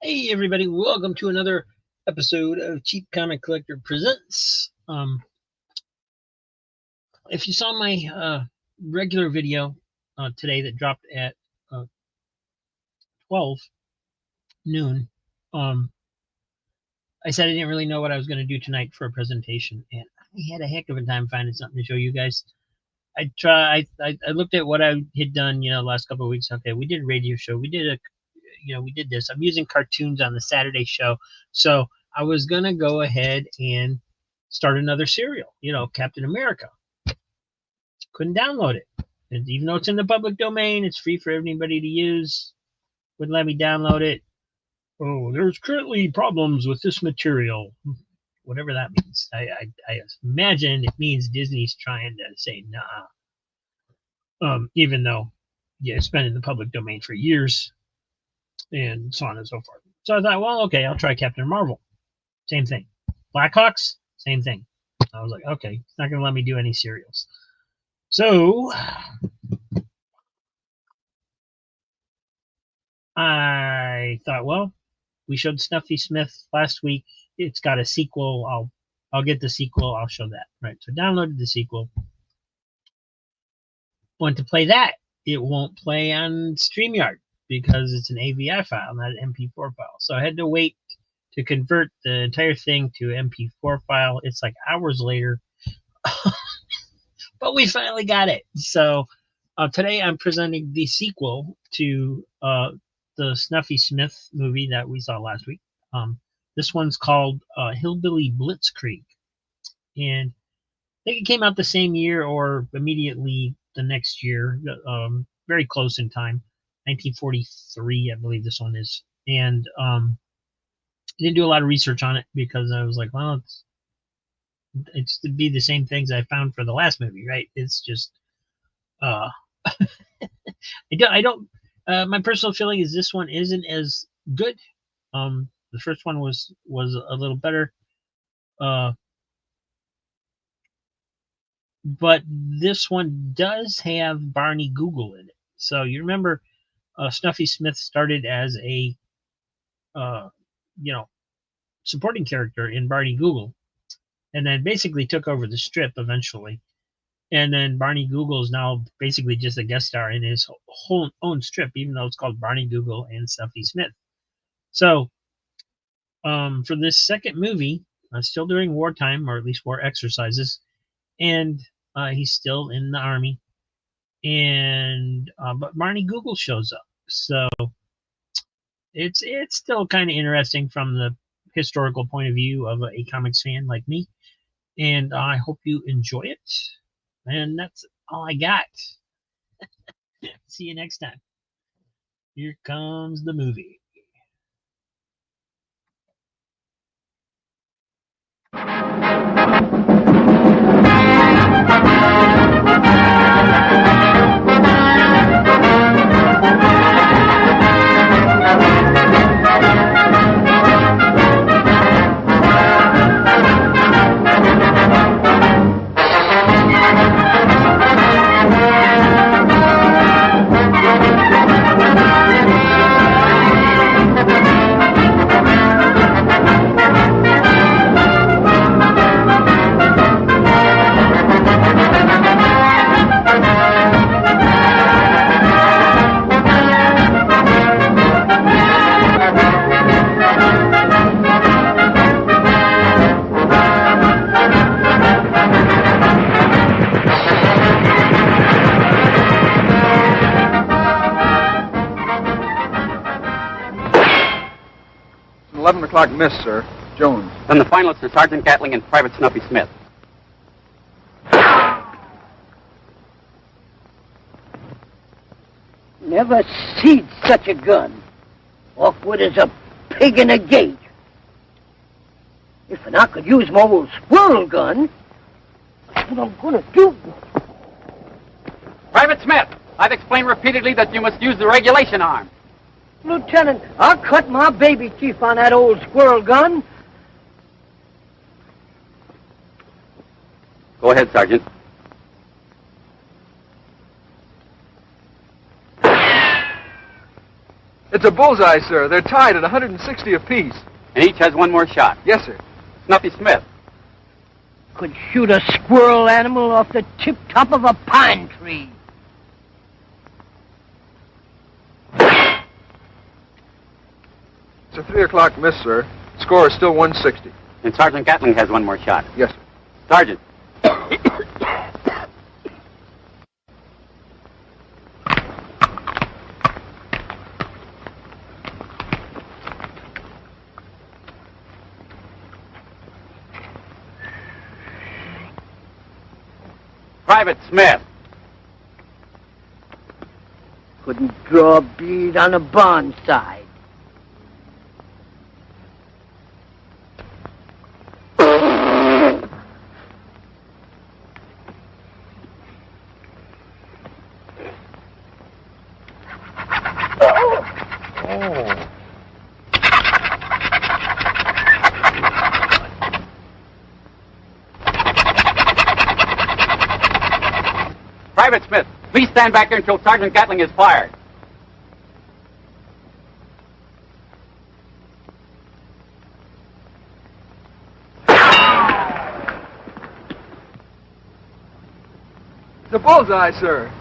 Hey everybody, welcome to another episode of Cheap Comic Collector Presents. If you saw my regular video today that dropped at 12 noon, I said I didn't really know what I was going to do tonight for a presentation, and I had a heck of a time finding something to show you guys. I looked at what I had done, the last couple of weeks. Okay, we did a radio show. We did we did this. I'm using cartoons on the Saturday show, so I was gonna go ahead and start another serial. Captain America. Couldn't download it, and even though it's in the public domain, it's free for anybody to use. Wouldn't let me download it. Oh, there's currently problems with this material. Whatever that means. I imagine it means Disney's trying to say nah. Even though, it's been in the public domain for years, and so on and so forth. So I thought, well, okay, I'll try Captain Marvel. Same thing. Blackhawks, same thing. I was like, okay, it's not going to let me do any serials. So I thought, well, we showed Snuffy Smith last week. It's got a sequel. I'll get the sequel. I'll show that. Right. So downloaded the sequel. Went to play that. It won't play on StreamYard because it's an AVI file, not an MP4 file. So I had to wait to convert the entire thing to MP4 file. It's like hours later. But we finally got it. So today I'm presenting the sequel to the Snuffy Smith movie that we saw last week. This one's called Hillbilly Blitzkrieg. And I think it came out the same year or immediately the next year, very close in time, 1943, I believe this one is. And I didn't do a lot of research on it because I was like, well, it's to be the same things I found for the last movie, right? It's just, I don't. My personal feeling is this one isn't as good. The first one was a little better. But this one does have Barney Google in it. So you remember Snuffy Smith started as a, supporting character in Barney Google, and then basically took over the strip eventually. And then Barney Google is now basically just a guest star in his whole own strip, even though it's called Barney Google and Snuffy Smith. So for this second movie, still during wartime, or at least war exercises, and he's still in the army. And but Barney Google shows up, so it's still kind of interesting from the historical point of view of a comics fan like me. And I hope you enjoy it. And that's all I got. See you next time. Here comes the movie. It's an 11 o'clock miss, sir. Jones. Then the finalists are Sergeant Gatling and Private Snuffy Smith. Never seed such a gun. Awkward as a pig in a gate. If I could use my old squirrel gun, that's what I'm gonna do. Private Smith, I've explained repeatedly that you must use the regulation arm. Lieutenant, I'll cut my baby teeth on that old squirrel gun. Go ahead, Sergeant. It's a bullseye, sir. They're tied at 160 apiece. And each has one more shot. Yes, sir. Snuffy Smith. Could shoot a squirrel animal off the tip-top of a pine tree. It's a 3 o'clock miss, sir. Score is still 160. And Sergeant Gatling has one more shot. Yes, sir. Sergeant. Private Smith. Couldn't draw a bead on a barn side. Private Smith, please stand back there until Sergeant Gatling is fired. It's a bullseye, sir.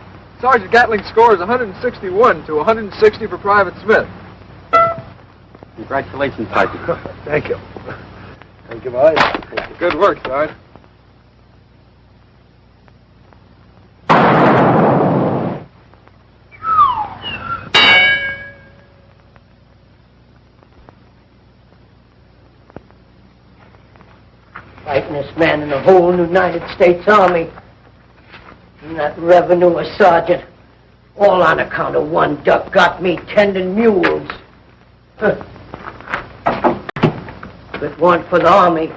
Sergeant Gatling's score is 161 to 160 for Private Smith. Congratulations, Sergeant. Thank you. Thank you, boys. Good work, Sergeant. Fightingest man in the whole United States Army. And that revenue a sergeant. All on account of one duck got me tending mules. Huh. If it weren't for the Army,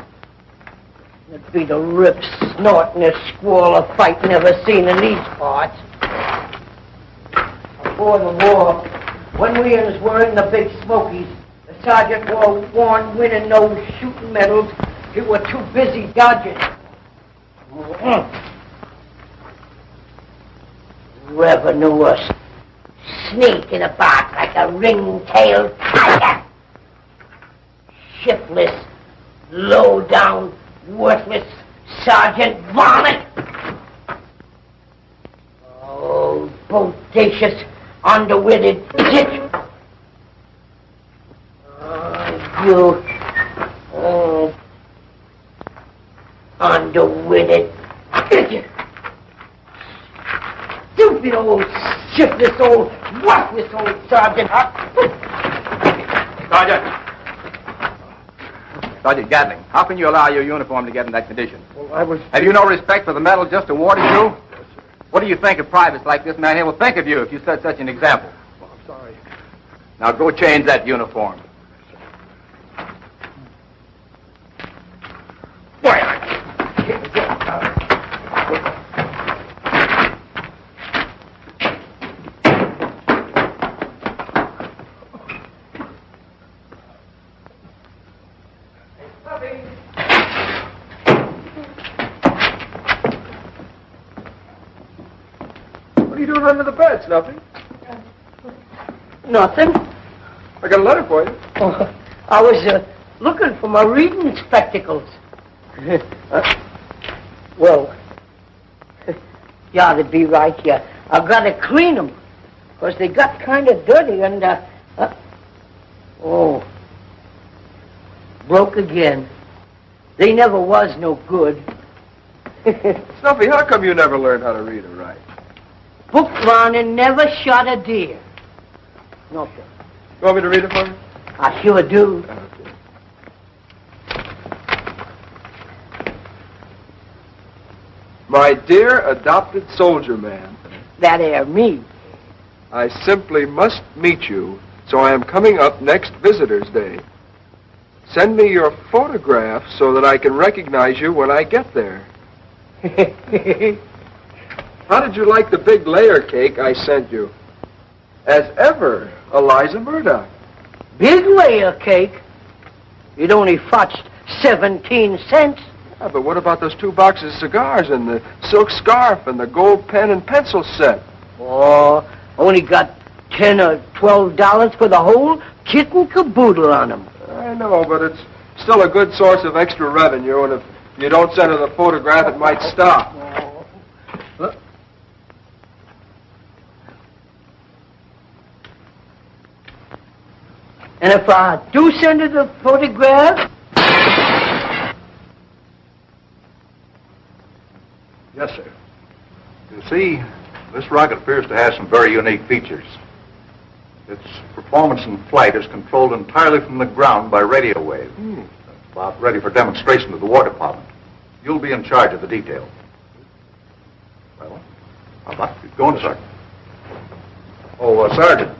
it'd be the rip, snortingest squall of fight never seen in these parts. Before the war, when we were in the Big Smokies, the sergeant warned winning no shooting medals. He were too busy dodging. Revenue was sneaking about like a ring-tailed tiger. Shiftless, low-down, worthless Sergeant Varmint. Oh, bodacious, underwitted bitch. Oh, underwitted bitch. Stupid old, shiftless old, worthless old sergeant. Sergeant Gatling, how can you allow your uniform to get in that condition? Well, I was... Have you no respect for the medal just awarded you? What do you think of privates like this man here will think of you if you set such an example? Well, I'm sorry. Now go change that uniform. What are you doing under the bed, Snuffy? Nothing. I got a letter for you. Oh, I was looking for my reading spectacles. Well, you ought to be right here. I've got to clean them, because they got kind of dirty and, oh, broke again. They never was no good. Snuffy, how come you never learned how to read or write? Book learning never shot a deer. Nothing. You want me to read it for you? I sure do. Okay. My dear adopted soldier man, That air me. I simply must meet you, so I am coming up next Visitor's Day. Send me your photograph so that I can recognize you when I get there. How did you like the big layer cake I sent you? As ever, Eliza Murdoch. Big layer cake. It only fetched 17 cents. Yeah, but what about those 2 boxes of cigars and the silk scarf and the gold pen and pencil set? Oh, only got $10 or $12 for the whole kit and caboodle on them. I know, but it's still a good source of extra revenue, and if you don't send her the photograph, it might stop. And if I do send her the photograph... Yes, sir. You see, this rocket appears to have some very unique features. Its performance in flight is controlled entirely from the ground by radio waves. About ready for demonstration to the War Department. You'll be in charge of the detail. Well, how about you going, sir? Oh, Sergeant.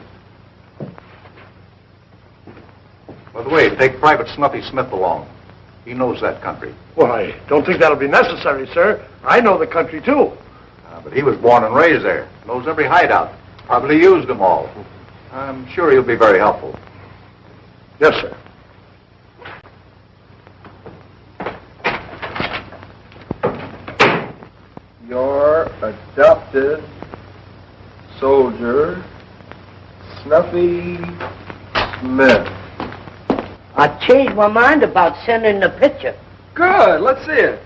By the way, take Private Snuffy Smith along. He knows that country. Well, I don't think that'll be necessary, sir. I know the country, too. But he was born and raised there. Knows every hideout. Probably used them all. I'm sure he'll be very helpful. Yes, sir. Your adopted soldier, Snuffy Smith. I changed my mind about sending the picture. Good, let's see it.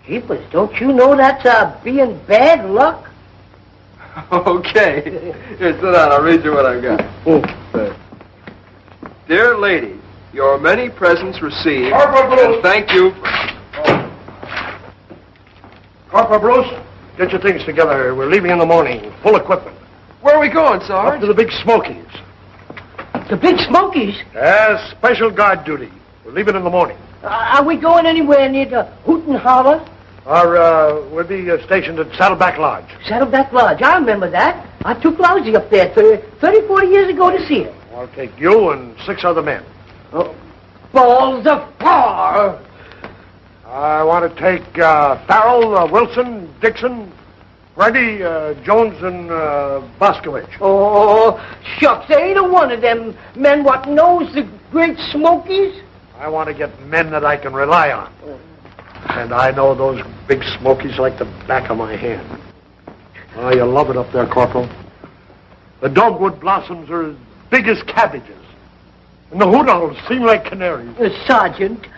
Jeepers, don't you know that's being bad luck? Okay. Here, sit down. I'll read you what I've got. Dear lady, your many presents received, and thank you. Corporal Bruce, get your things together. We're leaving in the morning. Full equipment. Where are we going, Up Sarge? to the Big Smokies. The Big Smokies? Yes, special guard duty. We're leaving in the morning. Are we going anywhere near the Hoot and Holler? We'll be stationed at Saddleback Lodge. Saddleback Lodge, I remember that. I took Lousy up there 30, 40 years ago to see it. I'll take you and 6 other men. Oh, balls of fire! I want to take Farrell, Wilson, Dixon, Brady, Jones, and Boscovich. Oh, shucks, there ain't a one of them men what knows the Great Smokies. I want to get men that I can rely on. And I know those Big Smokies like the back of my hand. Oh, you love it up there, Corporal. The dogwood blossoms are as big as cabbages. And the hoot owls seem like canaries. Sergeant.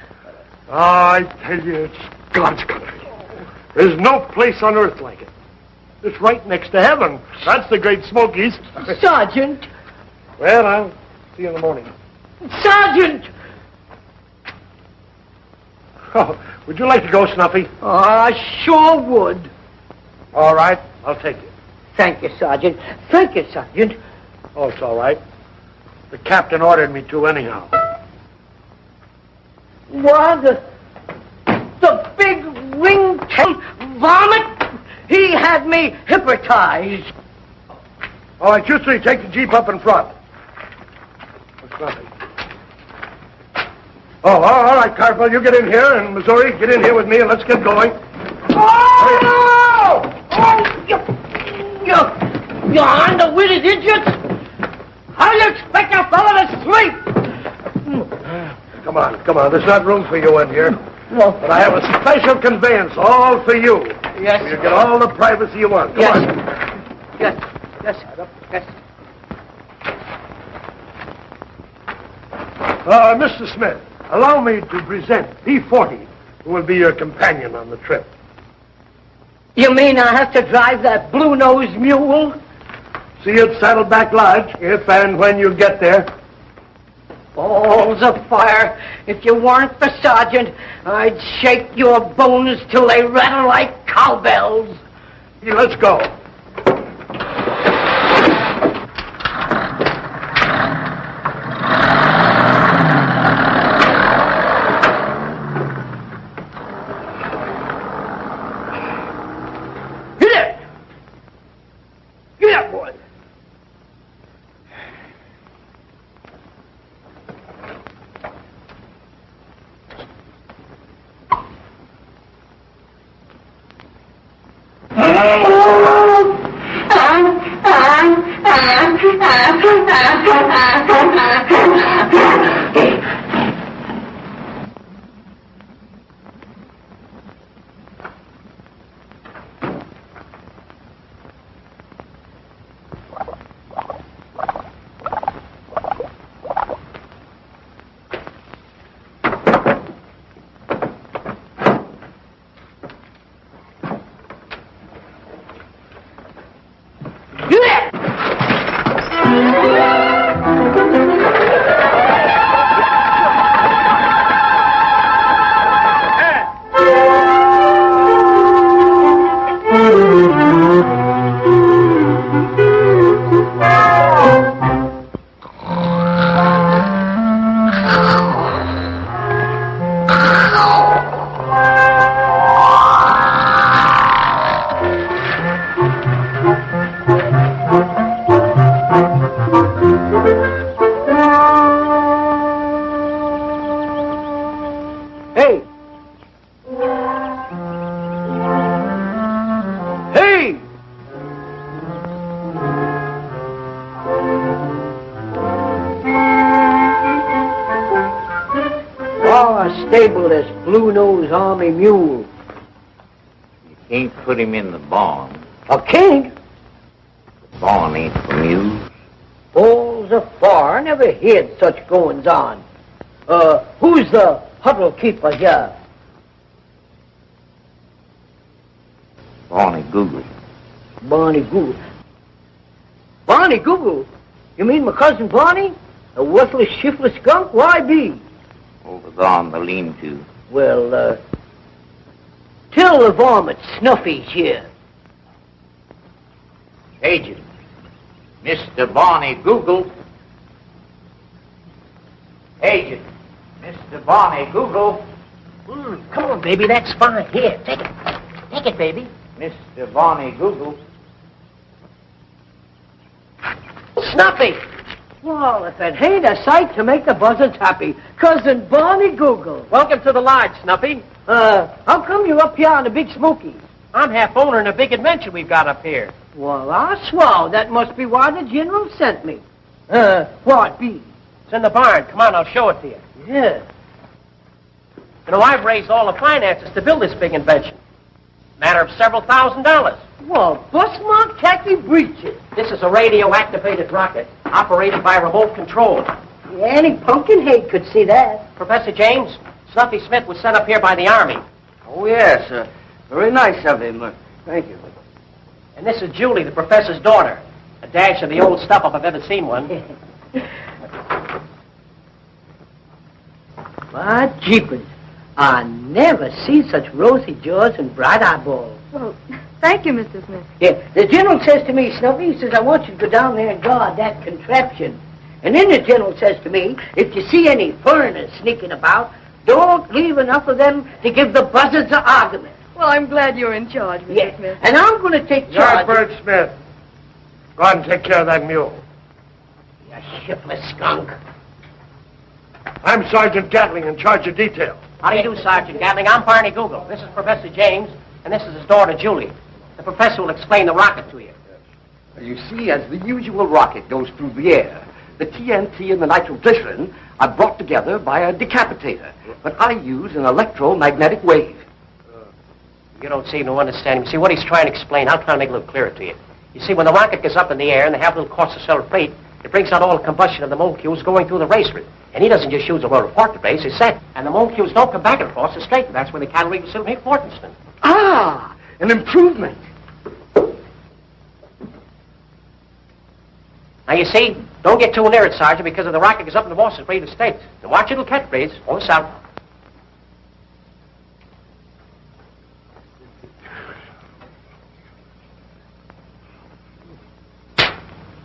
Oh, I tell you, it's God's country. There's no place on earth like it. It's right next to heaven. That's the Great Smokies. Sergeant. Well, I'll see you in the morning. Sergeant! Oh, would you like to go, Snuffy? Oh, I sure would. All right, I'll take you. Thank you, Sergeant. Thank you, Sergeant. Oh, it's all right. The captain ordered me to anyhow. Why, the big ring-tailed varmint, he had me hypnotized. All right, you three, take the Jeep up in front. What's Snuffy? Oh, all right, Carpel, you get in here, and Missouri, get in here with me, and let's get going. Oh! Oh, you underwitted idiots! How do you expect a fellow to sleep? Come on, there's not room for you in here. No. But I have a special conveyance all for you. Yes. So you get all the privacy you want. Come on. Yes, yes, yes. Mr. Smith, allow me to present P40, who will be your companion on the trip. You mean I have to drive that blue-nosed mule? See you at Saddleback Lodge, if and when you get there. Balls of fire. If you weren't the sergeant, I'd shake your bones till they rattle like cowbells. Hey, let's go. Get up, boy. Stable this blue-nosed army mule. You can't put him in the barn. A king? The barn ain't for mules. Balls afar, I never heard such goings on. Who's the huddle keeper here? Barney Google. Barney Google. Barney Google? You mean my cousin Barney? A worthless, shiftless skunk? Why be? Over there on the lean-to. Well, tell the varmint Snuffy's here. Agent, Mr. Barney Google. Agent, Mr. Barney Google. Come on, baby, that's fine. Here, take it. Take it, baby. Mr. Barney Google. Snuffy! Well, if it ain't a sight to make the buzzards happy. Cousin Barney Google. Welcome to the lodge, Snuffy. How come you're up here on the Big Smoky? I'm half owner in a big adventure we've got up here. Well, I swear, that must be why the general sent me. What be? It's in the barn. Come on, I'll show it to you. Yeah. You know, I've raised all the finances to build this big invention. Matter of several $1,000s. Well, bust my khaki breeches. This is a radio-activated rocket operated by remote control. Yeah, any pumpkin head could see that. Professor James, Snuffy Smith was sent up here by the Army. Oh, yes. Very nice of him. Thank you. And this is Julie, the professor's daughter. A dash of the old stuff if I've ever seen one. My jeepers. I never see such rosy jaws and bright eyeballs. Well, thank you, Mr. Smith. Yeah, the general says to me, Snuffy, he says, I want you to go down there and guard that contraption. And then the general says to me, if you see any foreigners sneaking about, don't leave enough of them to give the buzzards an argument. Well, I'm glad you're in charge, Mr. Smith. And I'm going to take charge. Yardbird Smith, go out and take care of that mule. You shiftless skunk. I'm Sergeant Gatling in charge of detail. How do you do, Sergeant Gatling? I'm Barney Google. This is Professor James, and this is his daughter, Julie. The professor will explain the rocket to you. You see, as the usual rocket goes through the air, the TNT and the nitroglycerin are brought together by a decapitator. But I use an electromagnetic wave. You don't seem to understand him. See, what he's trying to explain, I'll try to make it a little clearer to you. You see, when the rocket goes up in the air and they have a little corpuscular plate, it brings out all the combustion of the molecules going through the racer. And he doesn't just use a rotor report the race, it's set. And the molecules don't come back and forth, it's straight. That's where the calorie will still make Fortenston. Ah, an improvement. Now, you see, don't get too near it, Sergeant, because if the rocket goes up in the Boston Free States, and watch it'll catch breeze. All this out.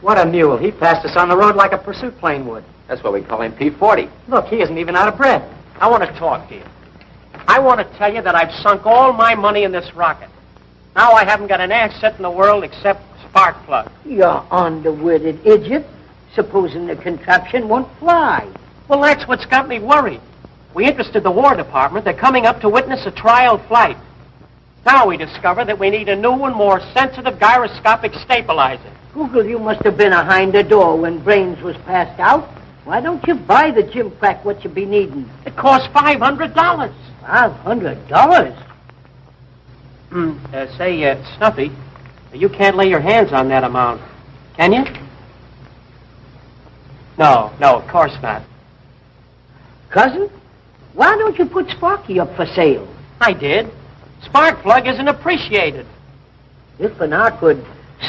What a mule. He passed us on the road like a pursuit plane would. That's why we call him P-40. Look, he isn't even out of breath. I want to talk to you. I want to tell you that I've sunk all my money in this rocket. Now I haven't got an asset in the world except spark plug. You're underwitted idiot. Supposing the contraption won't fly. Well, that's what's got me worried. We interested the War Department. They're coming up to witness a trial flight. Now we discover that we need a new and more sensitive gyroscopic stabilizer. Google, you must have been behind the door when Brains was passed out. Why don't you buy the Jim Crack what you be needing? It costs $500. $500? Say, Snuffy, you can't lay your hands on that amount, can you? No, of course not. Cousin, why don't you put Sparky up for sale? I did. Spark plug isn't appreciated. If and I could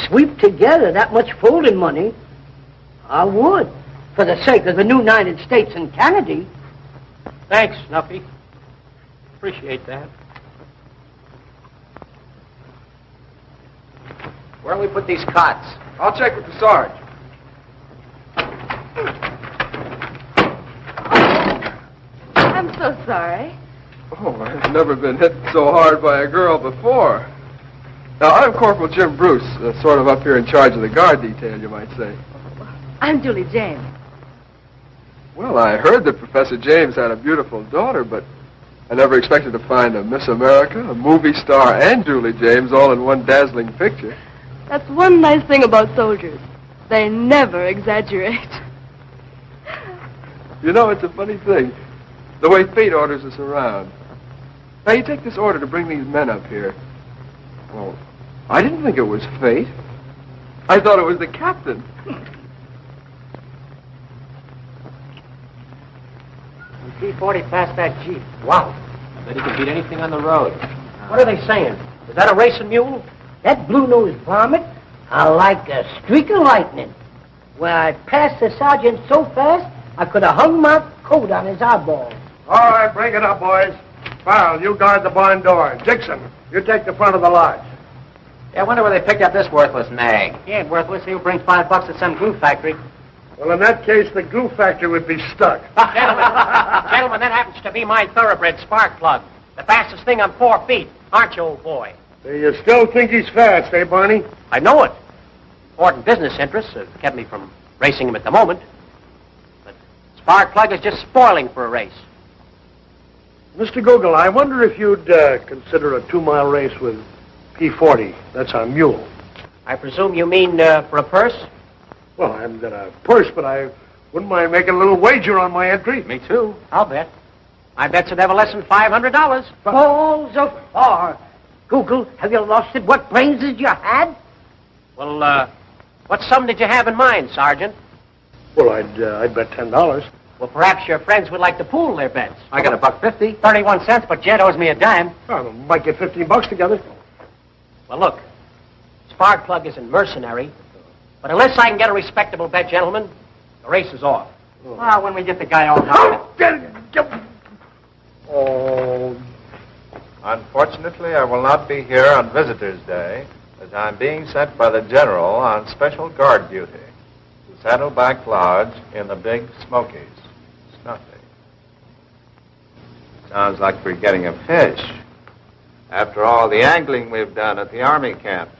sweep together that much folding money, I would, for the sake of the new United States and Canada. Thanks, Snuffy. Appreciate that. Where do we put these cots? I'll check with the Sarge. I'm so sorry. Oh, I've never been hit so hard by a girl before. Now, I'm Corporal Jim Bruce, sort of up here in charge of the guard detail, you might say. I'm Julie James. Well, I heard that Professor James had a beautiful daughter, but I never expected to find a Miss America, a movie star, and Julie James all in one dazzling picture. That's one nice thing about soldiers. They never exaggerate. You know, it's a funny thing, the way fate orders us around. Now, you take this order to bring these men up here. Well, I didn't think it was fate. I thought it was the captain. P-40 past that Jeep. Wow. I bet he can beat anything on the road. What are they saying? Is that a racing mule? That blue-nosed varmint, I like a streak of lightning. When I passed the sergeant so fast, I could have hung my coat on his eyeball. All right, break it up, boys. Farrell, you guard the barn door. Dixon, you take the front of the lodge. Yeah, I wonder where they picked up this worthless nag. He ain't worthless. He'll bring $5 at some glue factory. Well, in that case, the glue factory would be stuck. Gentlemen, that happens to be my thoroughbred spark plug. The fastest thing on 4 feet. Aren't you, old boy? Do you still think he's fast, eh, Barney? I know it. Important business interests have kept me from racing him at the moment. But spark plug is just spoiling for a race. Mr. Google, I wonder if you'd consider a 2-mile race with P-40. That's our mule. I presume you mean for a purse? Well, I haven't got a purse, but I wouldn't mind making a little wager on my entry. Me too. I'll bet. My bet's are never less than $500. Balls of far. Google, have you lost it? What brains did you had? Well, what sum did you have in mind, Sergeant? Well, I'd bet $10. Well, perhaps your friends would like to pool their bets. I got $1.50. 31 cents, but Jed owes me a dime. Well, we might get $15 together. Well, look, spark plug isn't mercenary, but unless I can get a respectable bet, gentlemen, the race is off. Well, when we get the guy all done. Oh. Unfortunately, I will not be here on Visitor's Day, as I'm being sent by the General on special guard duty to Saddleback Lodge in the Big Smokies. Snuffy. Sounds like we're getting a fish. After all the angling we've done at the Army camps.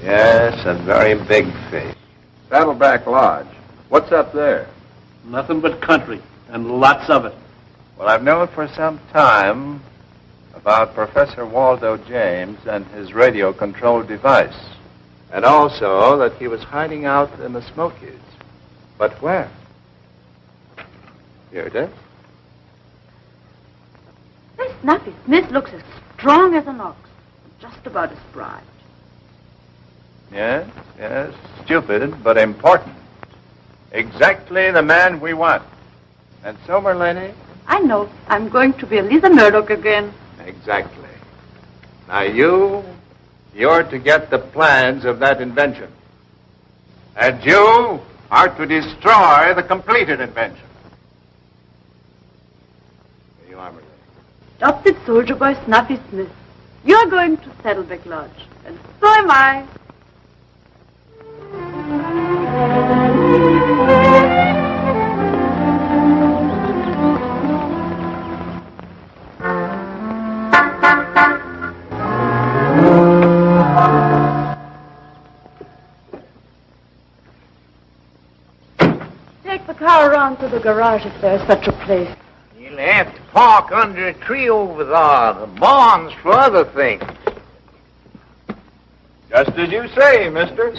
Yes, a very big fish. Saddleback Lodge. What's up there? Nothing but country, and lots of it. Well, I've known for some time about Professor Waldo James and his radio-controlled device. And also that he was hiding out in the Smokies. But where? Here it is. This Snuffy Smith looks as strong as an ox. Just about as bright. Yes, stupid, but important. Exactly the man we want. And so, Merlini? I know. I'm going to be a Lisa Murdoch again. Exactly. Now you're to get the plans of that invention. And you are to destroy the completed invention. Here you are, Merlini. Adopted soldier boy Snuffy Smith. You're going to Saddleback Lodge, and so am I. Take the car around to the garage if there's such a place. You'll have to park under a tree over there. The barn's for other things. Just as you say, mister.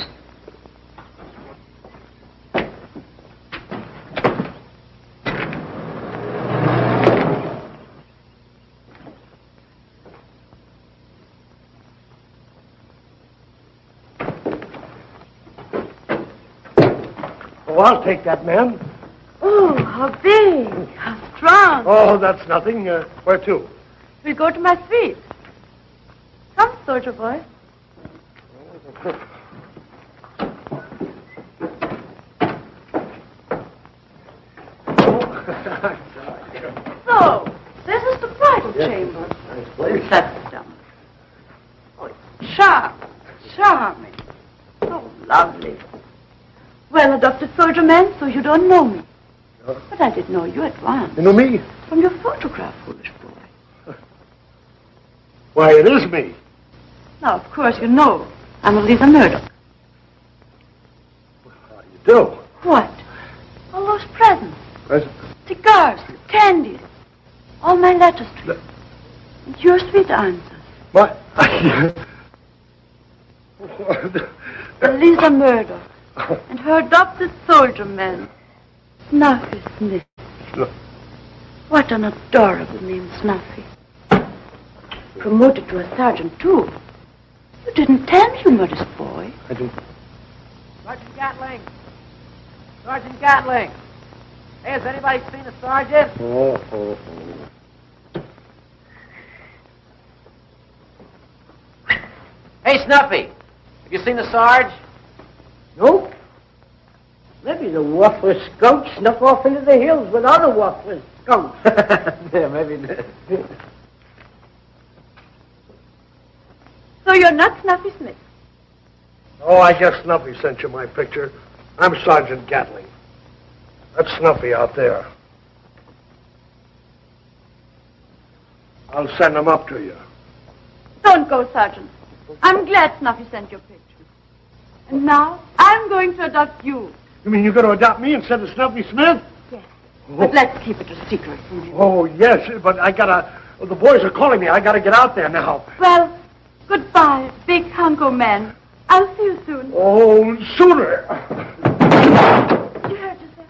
Oh, I'll take that, ma'am. Oh, how big, how strong. Oh, that's nothing. Where to? We'll go to my suite. Come, soldier boy. So, this is the bridal chamber. Nice place. That's dumb. Oh, charming. So lovely. Well, adopted soldier man, so you don't know me. But I did know you at once. You know me? From your photograph, foolish boy. Why, it is me. Now, of course, you know I'm Eliza Murdoch. How do you do? What? All those presents. Presents? Cigars, candies. All my letters to you. And your sweet answers. What? Eliza Murdoch. And her adopted soldier man, Snuffy Smith. What an adorable name, Snuffy. Promoted to a sergeant, too. You didn't tell me, you modest boy. I didn't. Sergeant Gatling! Sergeant Gatling! Hey, has anybody seen the sergeant? Oh. Hey, Snuffy! Have you seen the Sarge? Nope. Maybe the worthless skunk snuck off into the hills with other worthless skunks. Yeah, maybe. So you're not Snuffy Smith? Oh, I guess Snuffy sent you my picture. I'm Sergeant Gatling. That's Snuffy out there. I'll send him up to you. Don't go, Sergeant. I'm glad Snuffy sent your picture. And now, I'm going to adopt you. You mean you're going to adopt me instead of Snuffy Smith? Yes. But let's keep it a secret from him. Oh, yes, but I gotta... The boys are calling me. I gotta get out there now. Well, goodbye, big hunko man. I'll see you soon. Oh, sooner. You heard yourself.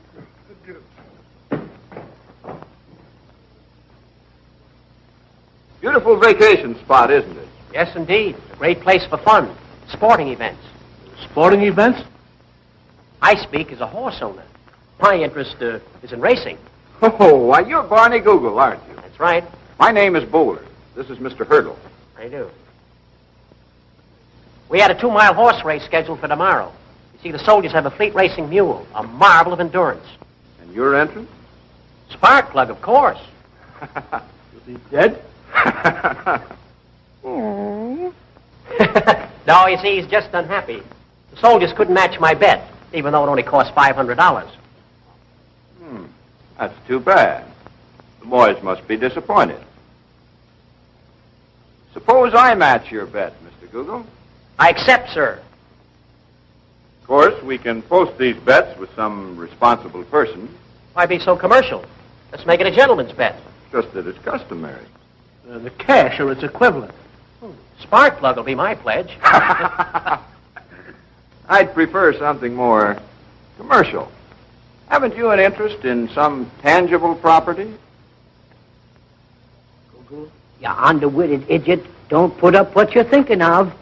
Beautiful vacation spot, isn't it? Yes, indeed. A great place for fun. Sporting events. Sporting events? I speak as a horse owner. My interest is in racing. Oh, why, you're Barney Google, aren't you? That's right. My name is Bowler. This is Mr. Hurdle. I do. We had a 2-mile horse race scheduled for tomorrow. You see, the soldiers have a fleet racing mule, a marvel of endurance. And your entrance? Spark plug, of course. Is he dead? No, you see, he's just unhappy. The soldiers couldn't match my bet, even though it only cost $500. That's too bad. The boys must be disappointed. Suppose I match your bet, Mr. Google. I accept, sir. Of course, we can post these bets with some responsible person, Why be so commercial? Let's make it a gentleman's bet. just that it's customary. The cash or its equivalent. Spark plug will be my pledge. I'd prefer something more commercial. Haven't you an interest in some tangible property? You underwitted idiot. Don't put up what you're thinking of.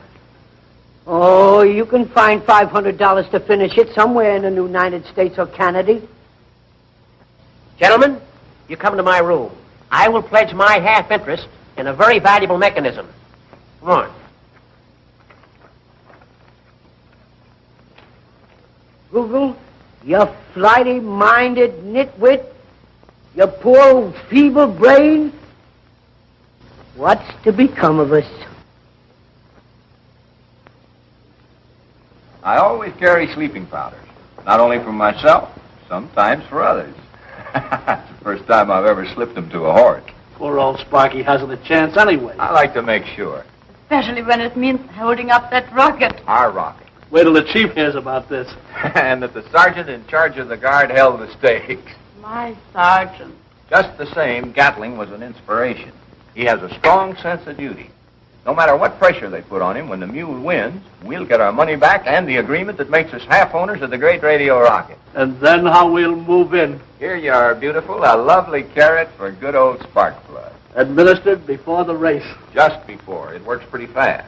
Oh, you can find $500 to finish it somewhere in the United States or Canada. Gentlemen, you come to my room. I will pledge my half interest in a very valuable mechanism. Come on. Google, you flighty-minded nitwit, your poor feeble brain. What's to become of us? I always carry sleeping powders, not only for myself, sometimes for others. It's the first time I've ever slipped them to a horse. Poor old Sparky hasn't a chance anyway. I like to make sure. Especially when it means holding up that rocket. Our rocket. Wait till the chief hears about this. And that the sergeant in charge of the guard held the stakes. My sergeant. Just the same, Gatling was an inspiration. He has a strong sense of duty. No matter what pressure they put on him, when the mule wins, we'll get our money back and the agreement that makes us half owners of the great radio rocket. And then how we'll move in. Here you are, beautiful. A lovely carrot for good old spark plug. Administered before the race. Just before. It works pretty fast.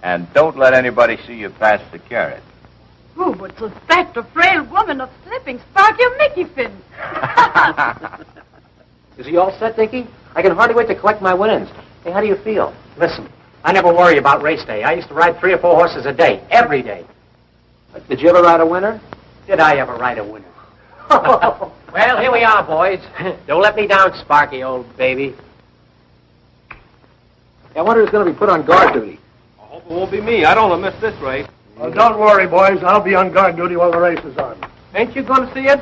And don't let anybody see you pass the carrot. Who would suspect a frail woman of slipping Sparky a Mickey fin? Is he all set, Dickie? I can hardly wait to collect my winnings. Hey, how do you feel? Listen, I never worry about race day. I used to ride 3 or 4 horses a day, every day. Did you ever ride a winner? Did I ever ride a winner? Well, here we are, boys. Don't let me down, Sparky, old baby. I wonder who's going to be put on guard duty. I hope it won't be me. I don't want to miss this race. Well, don't worry, boys. I'll be on guard duty while the race is on. Ain't you going to see it?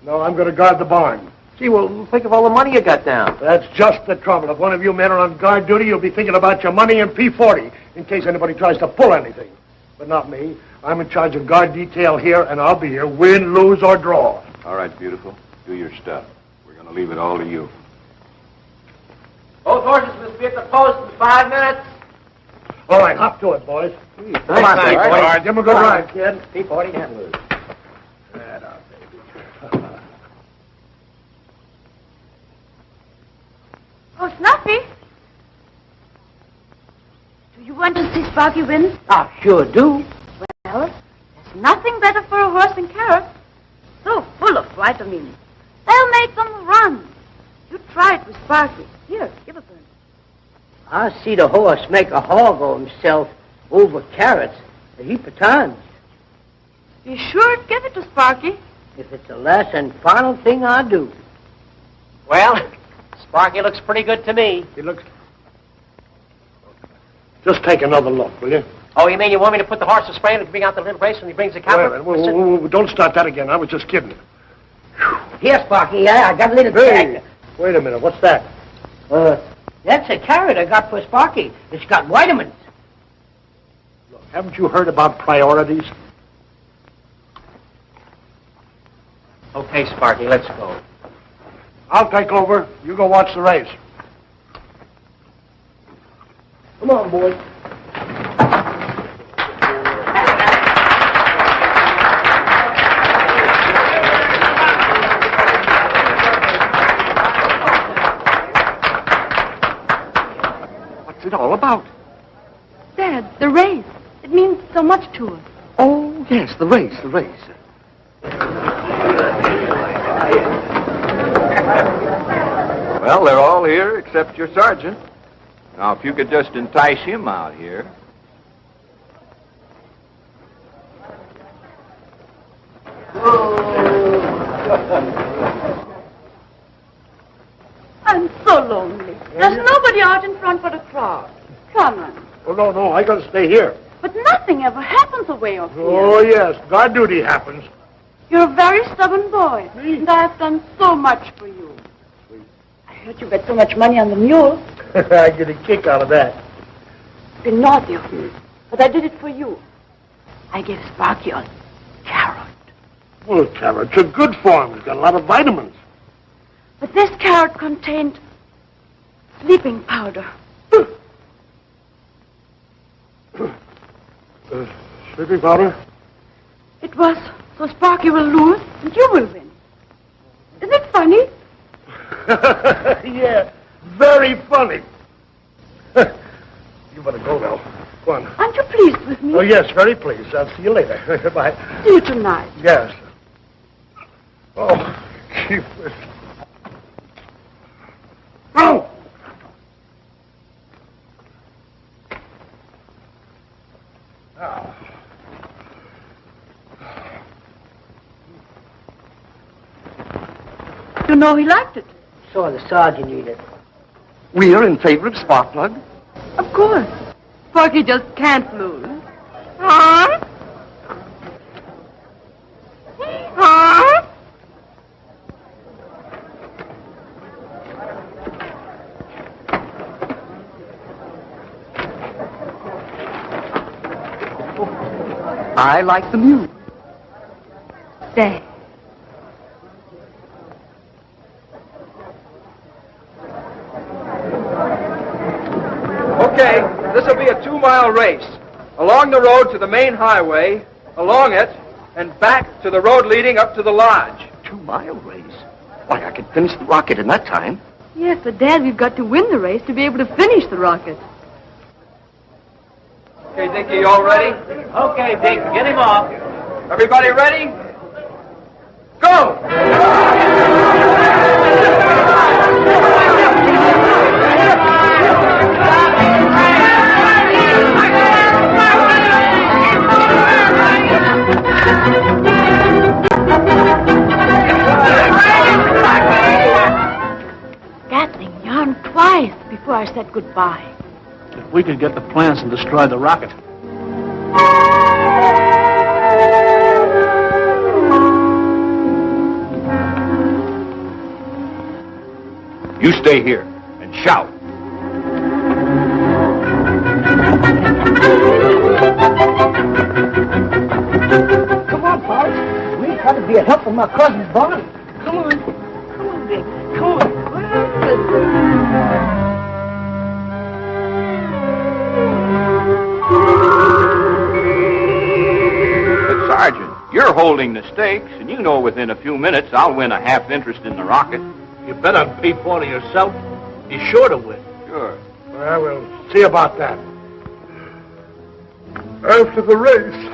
No, I'm going to guard the barn. Gee, well, think of all the money you got down. That's just the trouble. If one of you men are on guard duty, you'll be thinking about your money and P40 in case anybody tries to pull anything. But not me. I'm in charge of guard detail here, and I'll be here, win, lose, or draw. All right, beautiful. Do your stuff. We're going to leave it all to you. Both horses must be at the post in 5 minutes. All right, hop to it, boys. Come on, All right, give him a good ride, kid. P40 can't lose. Oh, Snuffy. Do you want to see Sparky win? I sure do. Well, there's nothing better for a horse than carrots. So full of vitamins. They'll make them run. You try it with Sparky. Here, give it to him. I see the horse make a hog of himself over carrots a heap of times. Be sure to give it to Sparky. If it's the last and final thing I do. Well, Sparky looks pretty good to me. He looks... Just take another look, will you? Oh, you mean you want me to put the horse to spray and bring out the little race when he brings the Wait cow? a minute. Whoa, don't start that again. I was just kidding. Here, Sparky, I got a little Hey, tag. wait a minute. What's that? That's a carrot I got for Sparky. It's got vitamins. Look, haven't you heard about priorities? Okay, Sparky, let's go. I'll take over. You go watch the race. Come on, boys. What's it all about? Dad, the race. It means so much to us. Oh, yes, the race. Well, they're all here except your sergeant. Now, if you could just entice him out here. I'm so lonely. There's nobody out in front but a crowd. Come on. Oh, no, I gotta stay here. But nothing ever happens away off here. Oh, yes, guard duty happens. You're a very stubborn boy. And I've done so much for you. I heard you bet so much money on the mule. I get a kick out of that. It's been naughty of me. But I did it for you. I gave Sparky a carrot. Well, carrots are good for him. He's got a lot of vitamins. But this carrot contained sleeping powder. Sleeping powder? It was so Sparky will lose and you will win. Isn't it funny? Yeah, very funny. You better go now. Go on. Aren't you pleased with me? Oh, yes, very pleased. I'll see you later. Bye. See you tonight. Yes. Oh, keep it. Oh! Now. You know he liked it. Saw the sergeant eat it. We're in favor of Sparkplug. Of course. Sparky just can't lose. Huh? Huh? I like the mule. Stay. Okay, this will be a 2-mile race. Along the road to the main highway, along it, and back to the road leading up to the lodge. 2-mile race? Why, I could finish the rocket in that time. Yes, but Dad, we've got to win the race to be able to finish the rocket. Okay, Dinky, you all ready? Okay, Dick, get him off. Everybody ready? Go! said goodbye. If we could get the plans and destroy the rocket. You stay here and shout. Come on, Forrest. We got to be a help from my cousin Barney. Come on. Come on, Dick. Come on. But, Sergeant, you're holding the stakes, and you know within a few minutes I'll win a half interest in the rocket. You bet on P40 yourself. He's sure to win. Sure. Well, we'll see about that. After the race.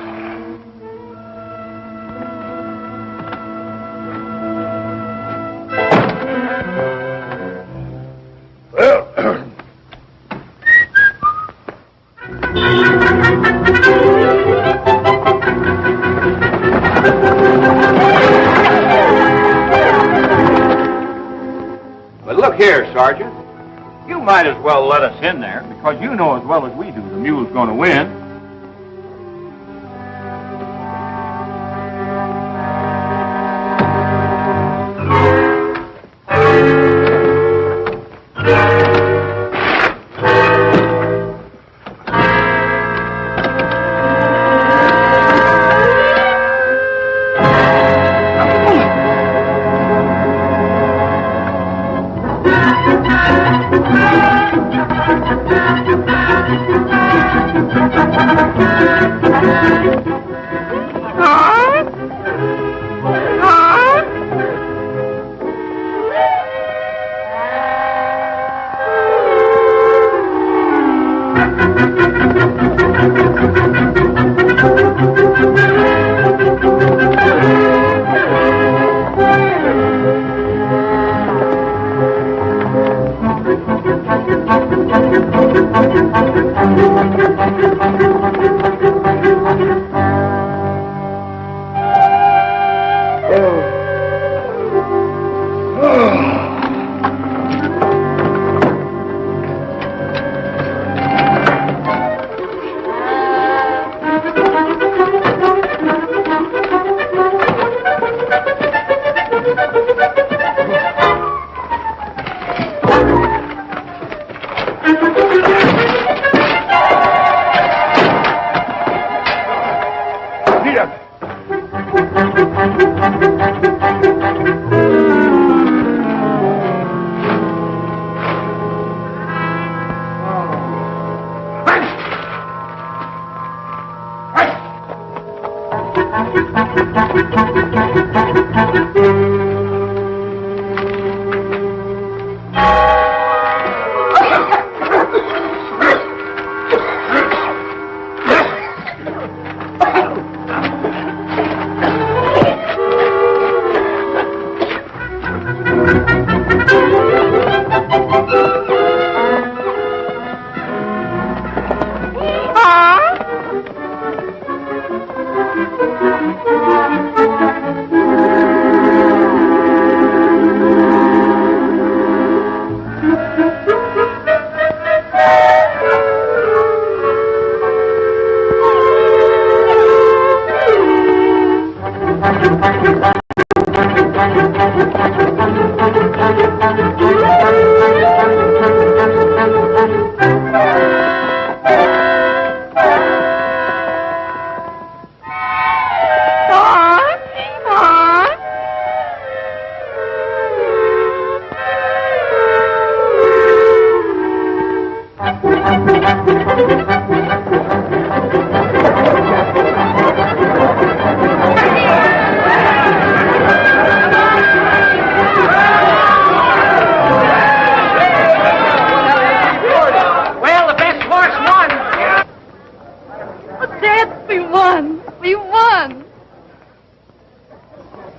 But look here, Sergeant. You might as well let us in there, because you know as well as we do the mule's going to win.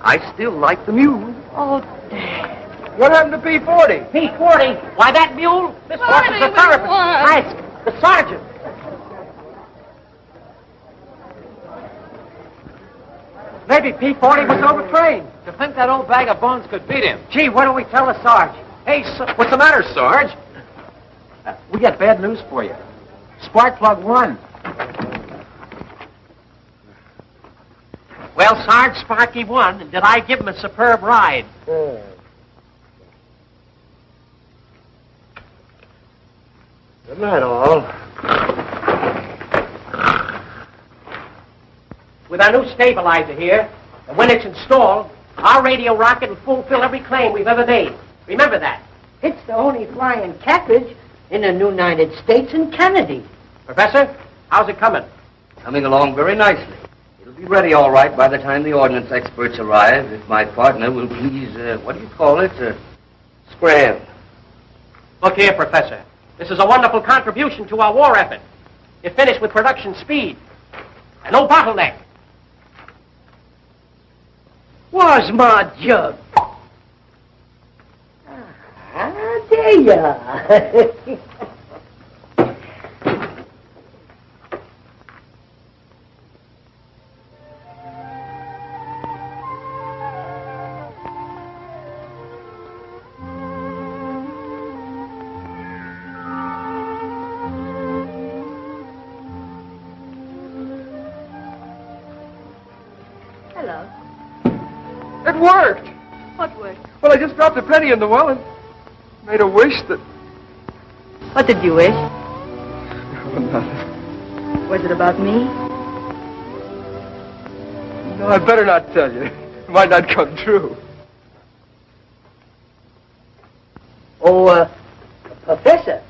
I still like the mule. Oh, Dad. What happened to P40? P40? Why, that mule? This horse is a therapist. Ask the sergeant. Maybe P40 was overtrained. To think that old bag of bones could beat him. Gee, why don't we tell the Sarge? Hey, what's the matter, Sarge? We got bad news for you. Spark plug won. Well, Sarge, Sparky won, and did I give him a superb ride? Good night, all. With our new stabilizer here, and when it's installed, our radio rocket will fulfill every claim we've ever made. Remember that. It's the only flying cartridge in the United States and Canada. Professor, how's it coming? Coming along very nicely. It'll be ready all right by the time the ordnance experts arrive, if my partner will please, what do you call it? Scram. Look here, Professor. This is a wonderful contribution to our war effort. You're finished with production speed. And no bottleneck. Where's my jug? Ah, there you are. Hello. It worked. What worked? Well, I just dropped a penny in the well and made a wish that... What did you wish? Well, nothing. Was it about me? No, I better not tell you. It might not come true. Oh, Professor,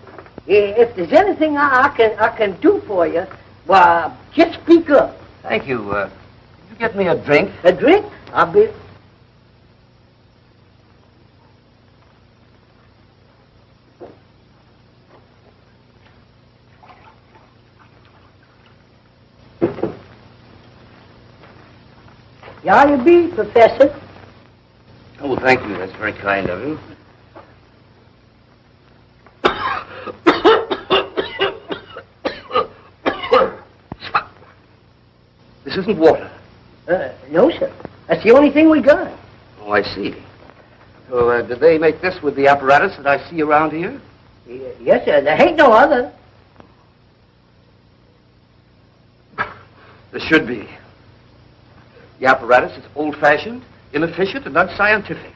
if there's anything I can do for you, well, just speak up. Thank you. Could you get me a drink? A drink? I'll be... Here you be, Professor. Oh, thank you. That's very kind of you. This isn't water. No, sir. That's the only thing we got. Oh, I see. So, did they make this with the apparatus that I see around here? Yes, sir. There ain't no other. There should be. The apparatus is old-fashioned, inefficient, and unscientific.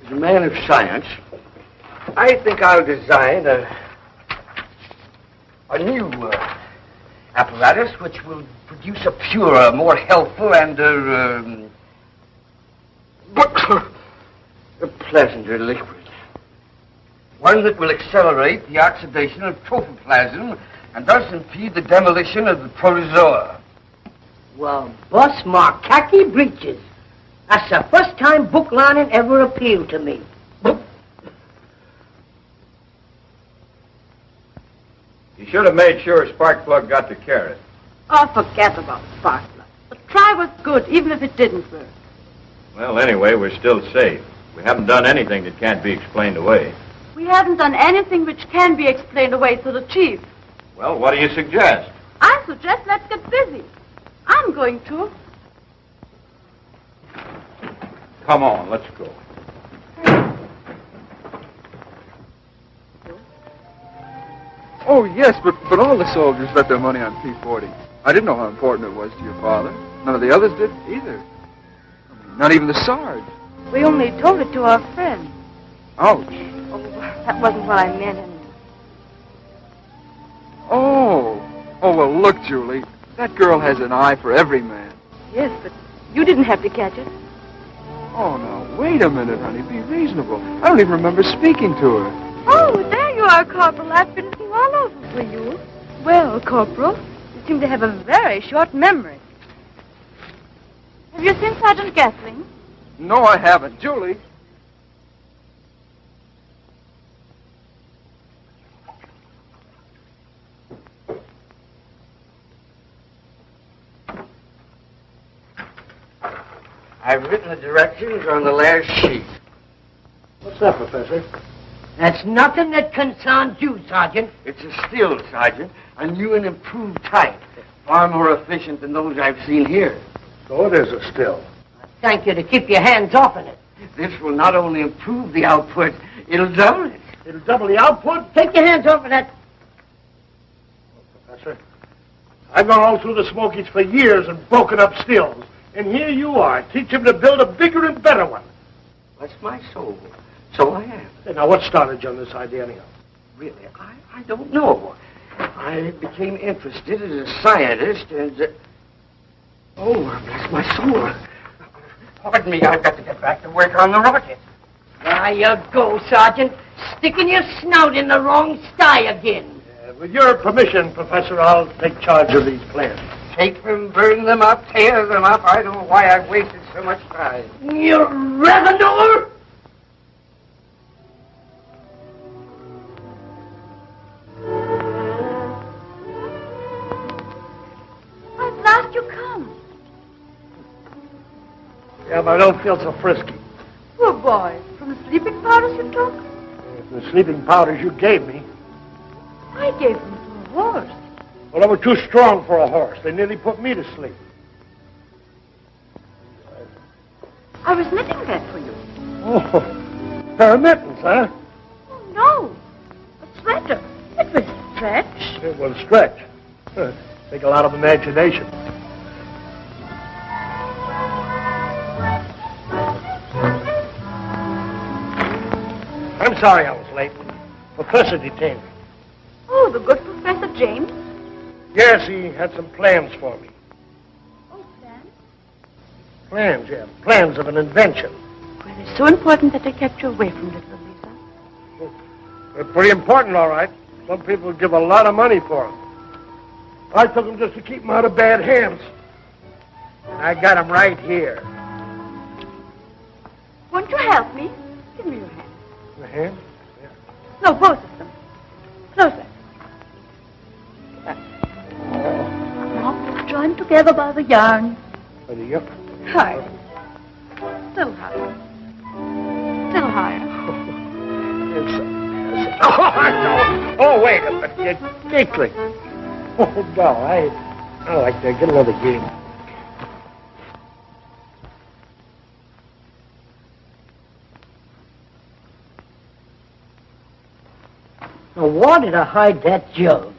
As a man of science, I think I'll design a new apparatus which will produce a purer, more healthful, and a pleasanter liquid. One that will accelerate the oxidation of protoplasm and thus impede the demolition of the protozoa. Well, bust my khaki breeches. That's the first time book lining ever appealed to me. You should have made sure Sparkplug got the carrot. Oh, forget about Sparkler. The try was good, even if it didn't work. Well, anyway, we're still safe. We haven't done anything that can't be explained away. We haven't done anything which can be explained away to the chief. Well, what do you suggest? I suggest let's get busy. I'm going to. Come on, let's go. Oh, yes, but all the soldiers bet their money on P-40. I didn't know how important it was to your father. None of the others did either. I mean, not even the Sarge. We only told it to our friend. Ouch. Oh, that wasn't what I meant. Oh, well, look, Julie. That girl has an eye for every man. Yes, but you didn't have to catch it. Oh, now, wait a minute, honey. Be reasonable. I don't even remember speaking to her. Oh, there you are, Corporal. I've been looking all over for you. Well, Corporal, you seem to have a very short memory. Have you seen Sergeant Gatling? No, I haven't. Julie. I've written the directions on the last sheet. What's that, Professor? That's nothing that concerns you, Sergeant. It's a still, Sergeant. A new and improved type. Far more efficient than those I've seen here. So it is a still. Thank you to keep your hands off in it. This will not only improve the output, it'll double it. It'll double the output? Take your hands off of that. Professor, I've gone all through the Smokies for years and broken up stills. And here you are, teach him to build a bigger and better one. Bless my soul. So I am. Hey, now, what started you on this idea, anyhow? Really, I don't know. I became interested as a scientist and... Oh, bless my soul. Pardon me, I've got to get back to work on the rocket. There you go, Sergeant. Sticking your snout in the wrong sty again. With your permission, Professor, I'll take charge of these plans. Take them, burn them up, tear them up. I don't know why I've wasted so much time. You revenue! At last you come. Yeah, but I don't feel so frisky. Poor boy. From the sleeping powders you took? The sleeping powders you gave me, I gave them to a horse. well, they were too strong for a horse. They nearly put me to sleep. I was knitting that for you. Oh, pair of mittens, huh? Oh, no. A sweater. It will stretch. It will stretch. Take a lot of imagination. I'm sorry I was late. Professor detained me. Oh, the good Professor James? Yes, he had some plans for me. Oh, plans? Plans, yeah. Plans of an invention. Well, it's so important that they kept you away from little Lisa. They're pretty important, all right. Some people give a lot of money for them. I took them just to keep them out of bad hands. And I got them right here. Won't you help me? Give me your hand. The hand? No, both of them. Closer. Now, joined together by the yarn. By the yup. Higher. Still higher. Still higher. Oh, no. Oh, wait a minute. You're giggling. Oh, no, I like that. Get another game. Now, why did I hide that jug?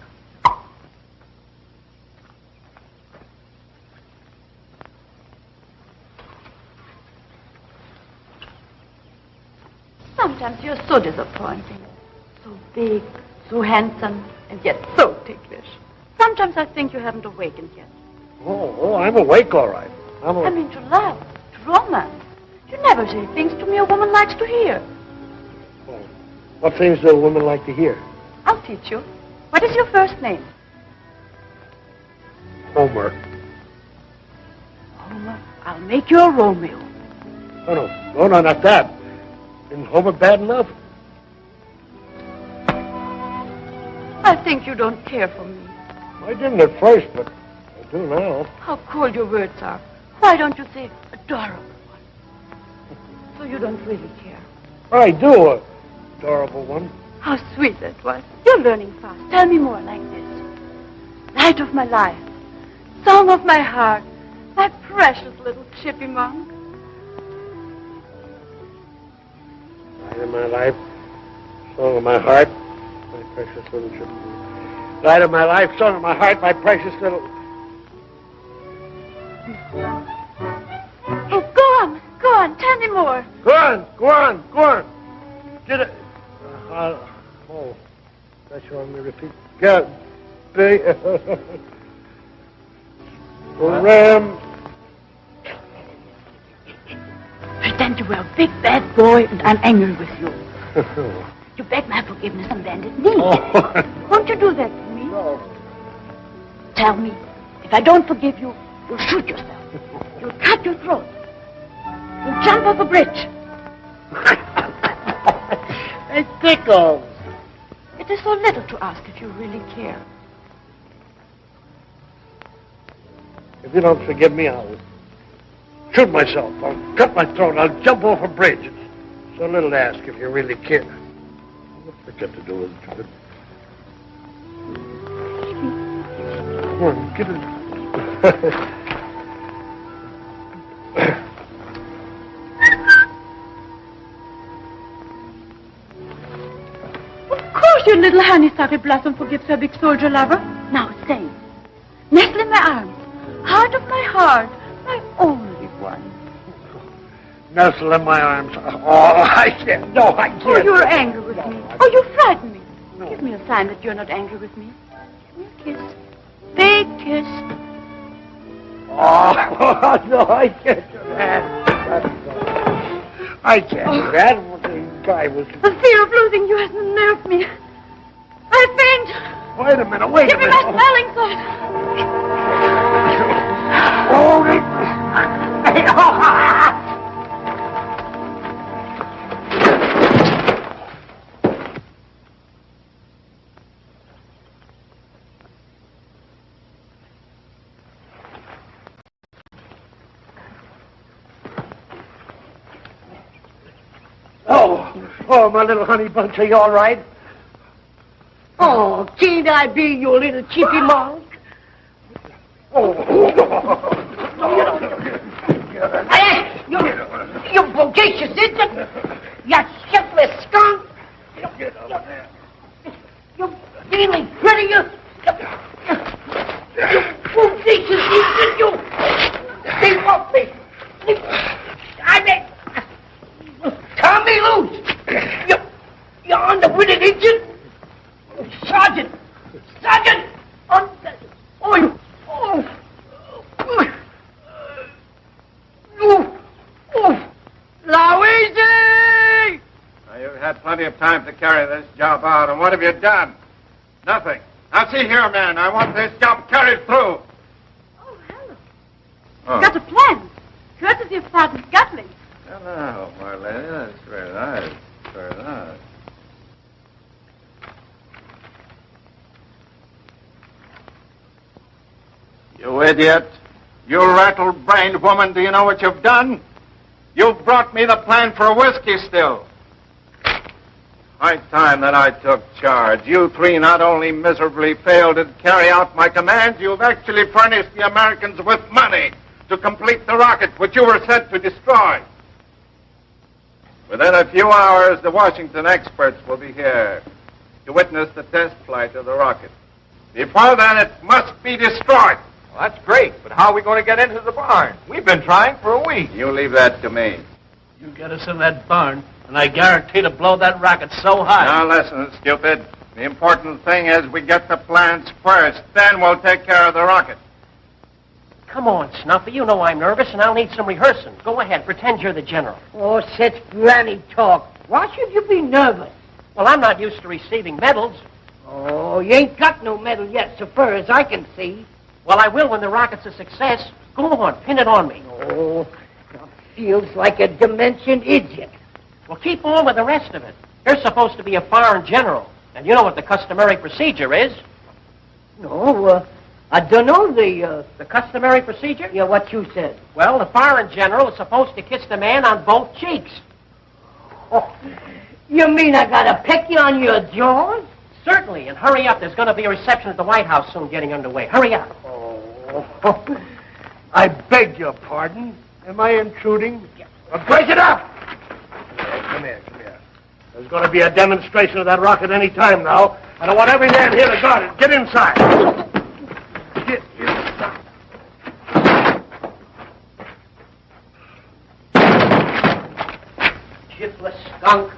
Sometimes you're so disappointing. So big, so handsome, and yet so ticklish. Sometimes I think you haven't awakened yet. Oh, I'm awake, all right. I mean to love, to romance. You never say things to me a woman likes to hear. What things do women like to hear? I'll teach you. What is your first name? Homer. Homer, I'll make you a Romeo. Oh, no, not that. Isn't Homer bad enough? I think you don't care for me. I didn't at first, but I do now. How cold your words are. Why don't you say adorable one? So you don't really care. I do, adorable one. How sweet that was. You're learning fast. Tell me more like this. Light of my life. Song of my heart. My precious little chippy monk. Light of my life, song of my heart, my precious little chippy monk. Light of my life, song of my heart, my precious little... Oh, go on. Tell me more. Go on. Get it. Oh, that's you want me to repeat? Get Ram. Pretend you were a big bad boy and I'm angry with you. You beg my forgiveness on bended knee. Oh. Won't you do that for me? No. Tell me, if I don't forgive you, you'll shoot yourself. You'll cut your throat. You'll jump off a bridge. It tickles. It is so little to ask if you really care. If you don't forgive me, I'll shoot myself. I'll cut my throat. I'll jump off a bridge. It's so little to ask if you really care. What's that got to do with it? Come on, get it. your little honeysuckle blossom forgives her big soldier lover? Now sing. Nestle in my arms, heart of my heart, my only one. Nestle in my arms. Oh, I can't. No, I can't. Oh, you're angry with me. Oh, you frighten me. Give me a sign that you're not angry with me. Give me a kiss. Big kiss. Oh, no, I can't do that. I can't do that. The guy was... The fear of losing you has unnerved me. I faint. Wait a minute, wait Give a me minute. my smelling salts. Oh, Oh, my little honey bunch, are you all right? Oh, can't I be your little chippy mouse? Hey, you bodacious idiot! You shiftless skunk! You really pretty, you bodacious idiot! You leave off me! I mean, turn me loose! You underwitted idiot! Sergeant! Sergeant! Louise! Now, you've had plenty of time to carry this job out, and what have you done? Nothing. Now, see here, man, I want this job carried through. Oh, hello. Oh. Got a plan. Courtesy of Sergeant Gatling. Hello, Marlene. That's very nice. Very nice. You idiot. You rattle-brained woman, do you know what you've done? You've brought me the plan for a whiskey still. High time that I took charge. You three not only miserably failed to carry out my commands, you've actually furnished the Americans with money to complete the rocket which you were sent to destroy. Within a few hours, the Washington experts will be here to witness the test flight of the rocket. Before then, it must be destroyed. Well, that's great, but how are we going to get into the barn? We've been trying for a week. You leave that to me. You get us in that barn, and I guarantee to blow that rocket so high. Now listen, stupid. The important thing is we get the plans first. Then we'll take care of the rocket. Come on, Snuffy. You know I'm nervous, and I'll need some rehearsing. Go ahead. Pretend you're the general. Oh, such granny talk. Why should you be nervous? Well, I'm not used to receiving medals. Oh, you ain't got no medal yet, so far as I can see. Well, I will when the rocket's a success. Go on. Pin it on me. Oh, feels like a dimension idiot. Well, keep on with the rest of it. You're supposed to be a foreign general, and you know what the customary procedure is. No, I don't know the customary procedure? Yeah, what you said. Well, the foreign general is supposed to kiss the man on both cheeks. Oh, you mean I gotta peck you on your jaws? Certainly, and hurry up. There's going to be a reception at the White House soon getting underway. Hurry up. Oh, I beg your pardon. Am I intruding? Break it up! Come here. There's going to be a demonstration of that rocket any time now, and I want every man here to guard it. Get inside. Get inside. Shiftless skunk.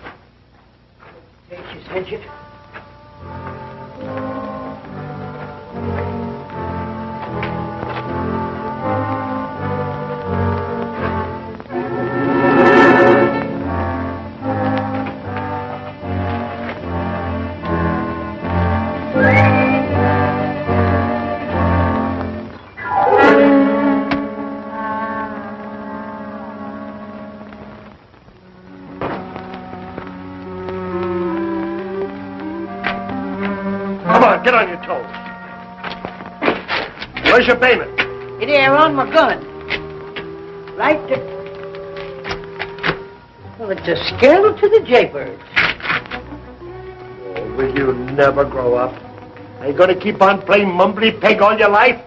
Take his idiot. Come on, get on your toes. Where's your bayonet? It here on my gun. Right there. Well, it's a scandal to the jaybirds. Oh, will you never grow up? Are you going to keep on playing mumbly peg all your life?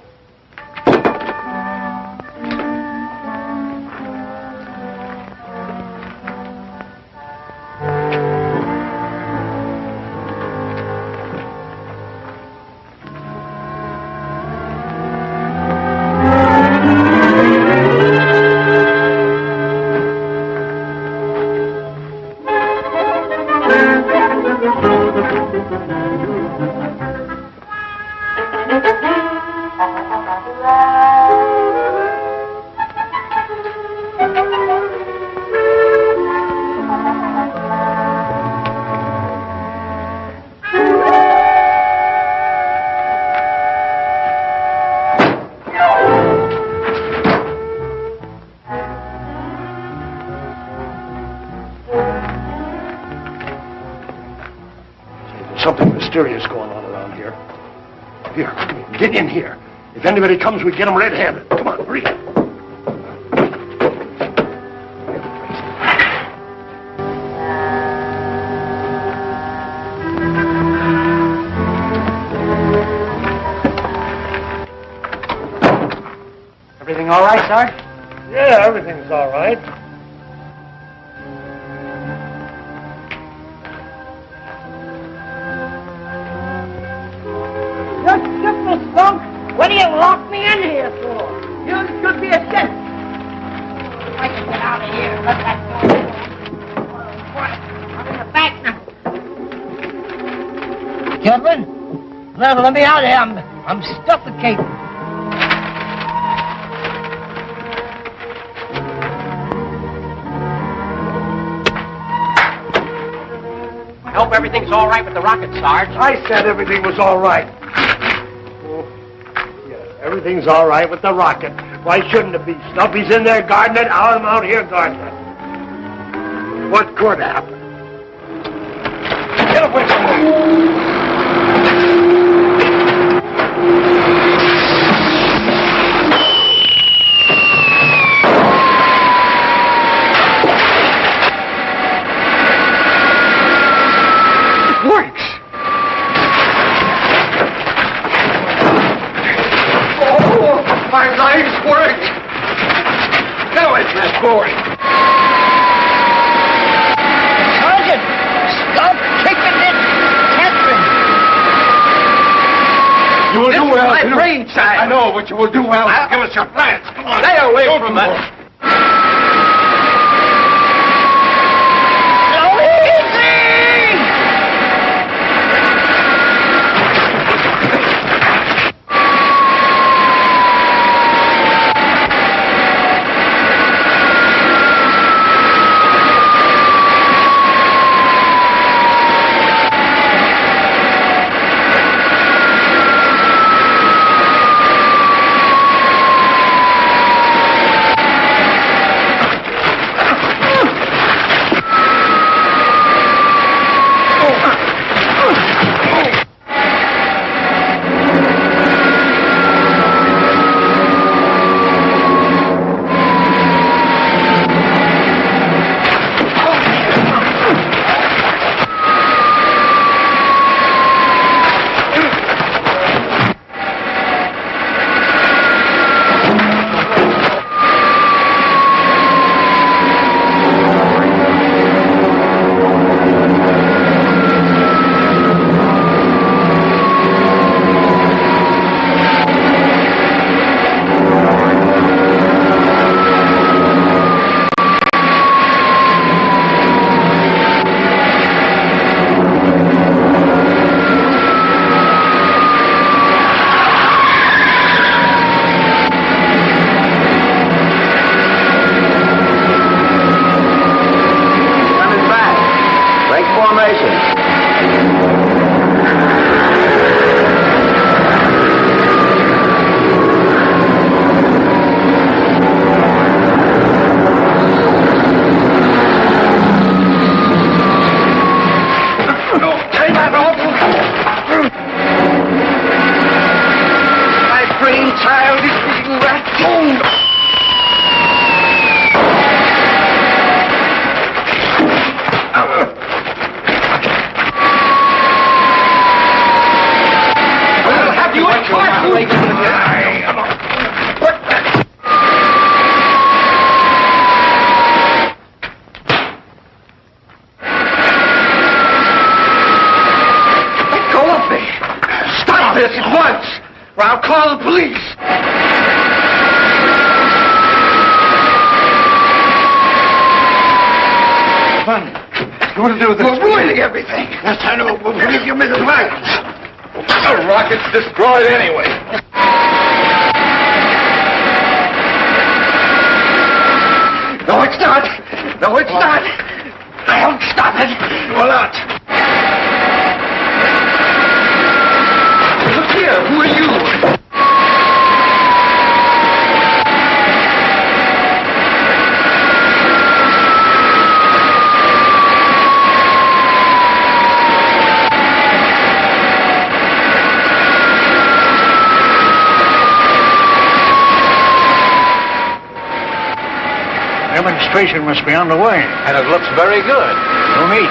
something mysterious going on around here. Here, come here, get in here. If anybody comes, we get them red-handed. Come on, hurry. Everything all right, Sarge? Yeah, everything's all right. Just the skunk. What do you lock me in here for? You should be ashamed. If I can get out of here, let that door open. I'm in the back now. Kevin, let me out of here. I'm suffocating. I hope everything's all right with the rocket, Sarge. I said everything was all right. Oh, yeah, everything's all right with the rocket. Why shouldn't it be? Snuffy's in there guarding it. I'm out here guarding it. What could happen? Get away from me! My legs work! Get away from that board! Sergeant, stop kicking it, Catherine. You will do well. My brainchild. I know, but you will do well. Give us your plans. Come on. Stay away from it. You want to do this? We're ruining everything. Yes, I know. We'll give you million lives. The rocket's destroyed anyway. No, it's not. No, it's not. I'll stop it. You will not. Look here. Who are you? demonstration must be underway. And it looks very good. No need.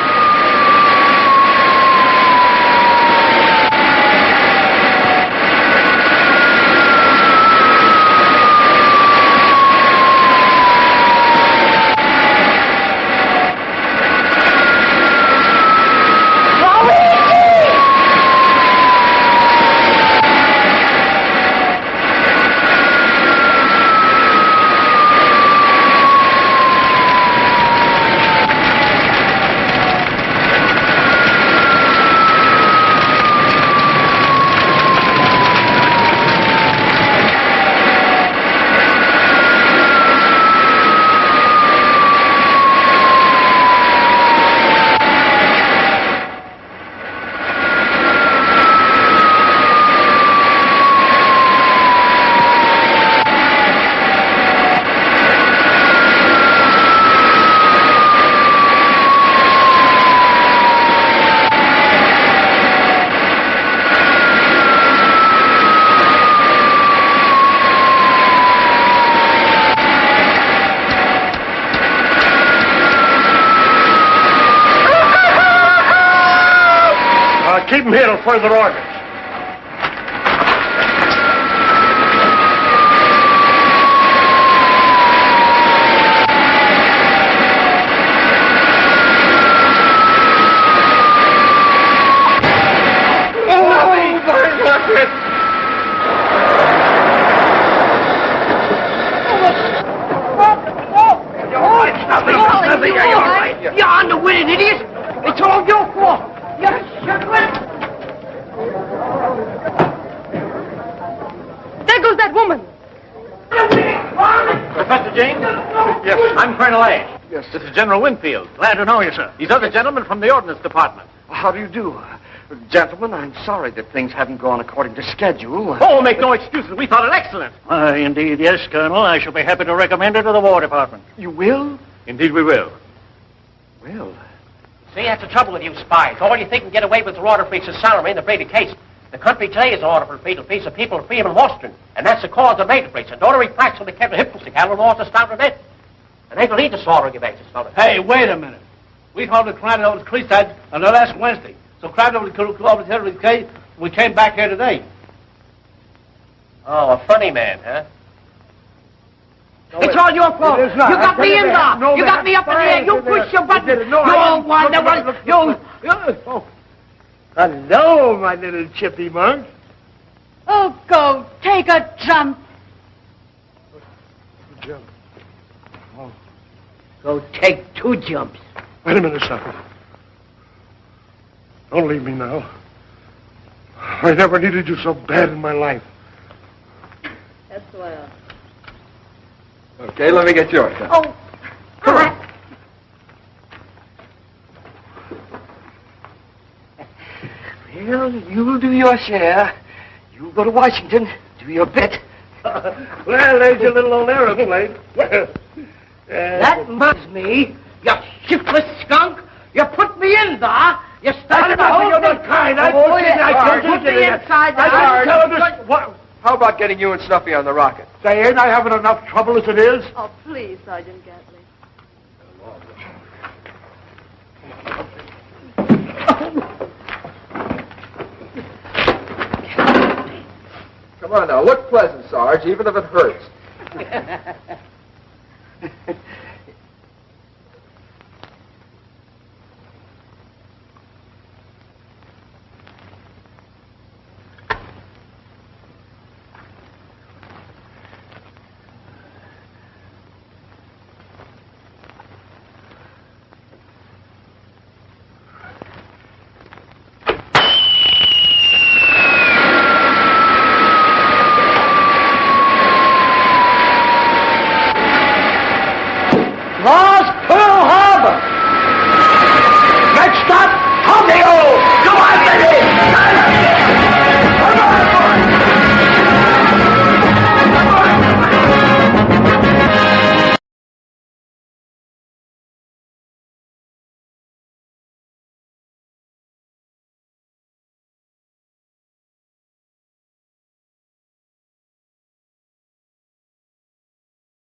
Keep him here till further orders. Snuffy, are you all right? You're underwitted, idiot! It's all your fault! You're shivering! There goes that woman. Professor James? Yes. I'm Colonel Ash. Yes. This is General Winfield. Glad to know you, sir. These other gentlemen from the Ordnance Department. How do you do? Gentlemen, I'm sorry that things haven't gone according to schedule. Oh, make no excuses. We thought it excellent. Indeed, yes, Colonel. I shall be happy to recommend it to the War Department. You will? Indeed we will. Well. See, that's the trouble with you spies. All you think can get away with the order for salary in the Brady case. The country today is an order for fatal piece of people free and Western. And that's the cause of major breach. And order facts will be kept a hypocrisy. Cattle laws to stop with it. And they will lead to slaughtering of basis, fellas. Hey, wait a minute. We called the crowd over to Creekside on the last Wednesday. So crowd over to case. We came back here today. Oh, a funny man, huh? No, it's all your fault. You got me in there. No, you got me up in the air. You push your button. No, you want the one. You. Hello, my little chippy monk. Oh, go take a jump. Jump. Oh. Go take 2 jumps. Wait a minute, Snuffy. Don't leave me now. I never needed you so bad in my life. That's well. Okay, let me get yours. Oh, Come on. Well, you'll do your share. You go to Washington, do your bit. Well, there's your little old aeroplane. That reminds me, you shiftless skunk. You put me in there. You started the whole You're thing. not kind. I put me inside the How about getting you and Snuffy on the rocket? Say, ain't I having enough trouble as it is? Oh, please, Sergeant Gatley. Come on now, look pleasant, Sarge, even if it hurts. Laws